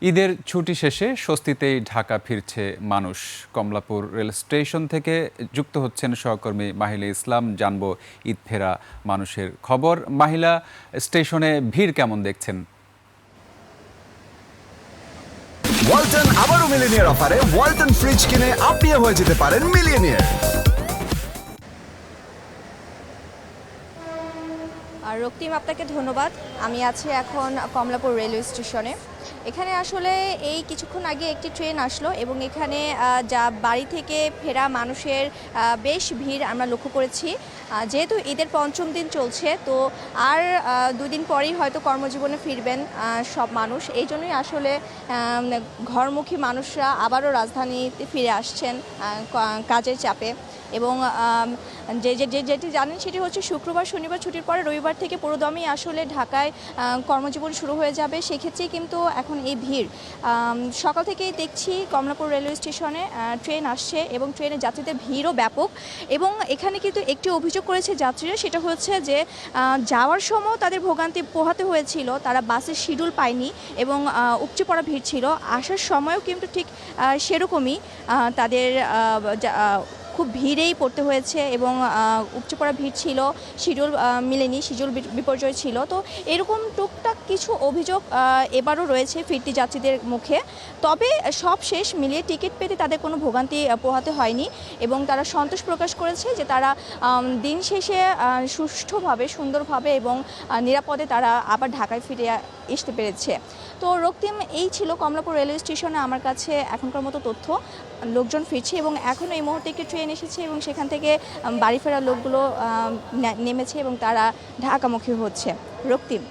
ঈদের ছুটি শেষে স্বস্তিতেই ঢাকা ফিরছে মানুষ। কমলাপুর রেল স্টেশন থেকে যুক্ত হচ্ছেন সহকর্মী মাহিলা ইসলাম। জানবো ঈদ ফেরা মানুষের খবর। মাহিলা, স্টেশনে ভিড় কেমন দেখছেন? ওয়ালটন আবারও মিলিনিয়ার অফারে ওয়ালটন ফ্রিজ কিনে আপনিও হয়ে যেতে পারেন মিলিয়নিয়ার। রক্তিম, আপনাকে ধন্যবাদ। আমি আছি এখন কমলাপুর রেলওয়ে স্টেশনে। এখানে আসলে এই কিছুক্ষণ আগে একটি ট্রেন আসলো এবং এখানে যা বাড়ি থেকে ফেরা মানুষের বেশ ভিড় আমরা লক্ষ্য করেছি। যেহেতু ঈদের পঞ্চম দিন চলছে, তো আর দুদিন পরেই হয়তো কর্মজীবনে ফিরবেন সব মানুষ। এই জন্যই আসলে ঘরমুখী মানুষরা আবারও রাজধানীতে ফিরে আসছেন কাজের চাপে। এবং যেটি জানেন সেটি হচ্ছে শুক্রবার শনিবার ছুটির পরে রবিবার থেকে পুরোদমই আসলে ঢাকায় কর্মজীবন শুরু হয়ে যাবে। সেক্ষেত্রেই কিন্তু এখন এই ভিড়। সকাল থেকেই দেখছি কমলাপুর রেলওয়ে স্টেশনে ট্রেন আসছে এবং ট্রেনে যাত্রীদের ভিড়ও ব্যাপক। এবং এখানে কিন্তু একটি অভিযোগ করেছে যাত্রীরা, সেটা হচ্ছে যে যাওয়ার সময় তাদের ভোগান্তি পোহাতে হয়েছিল, তারা বাসের শিডিউল পায়নি এবং উপচে পড়া ভিড় ছিল। আসার সময়ও কিন্তু ঠিক সেরকমই তাদের খুব ভিড়েই পড়তে হয়েছে এবং উপচে পড়া ভিড় ছিল, শিডিউল মিলেনি, শিডিউল বিপর্যয় ছিল। তো এরকম টুকটাক কিছু অভিযোগ এবারও রয়েছে ফিরতি যাত্রীদের মুখে। তবে সব শেষ মিলিয়ে টিকিট পেতে তাদের কোনো ভোগান্তি পোহাতে হয়নি এবং তারা সন্তোষ প্রকাশ করেছে যে তারা দিন শেষে সুষ্ঠুভাবে, সুন্দরভাবে এবং নিরাপদে তারা আবার ঢাকায় ফিরে আসতে পেরেছে। তো রক্তিম, এই ছিল কমলাপুর রেলওয়ে স্টেশনে আমার কাছে এখনকার মতো তথ্য। লোকজন ফিরছে এবং এখনও এই মুহূর্তে একটি ট্রেন এসেছে এবং সেখান থেকে বাড়ি ফেরার লোকগুলো নেমেছে এবং তারা ঢাকামুখী হচ্ছে। রক্তিম।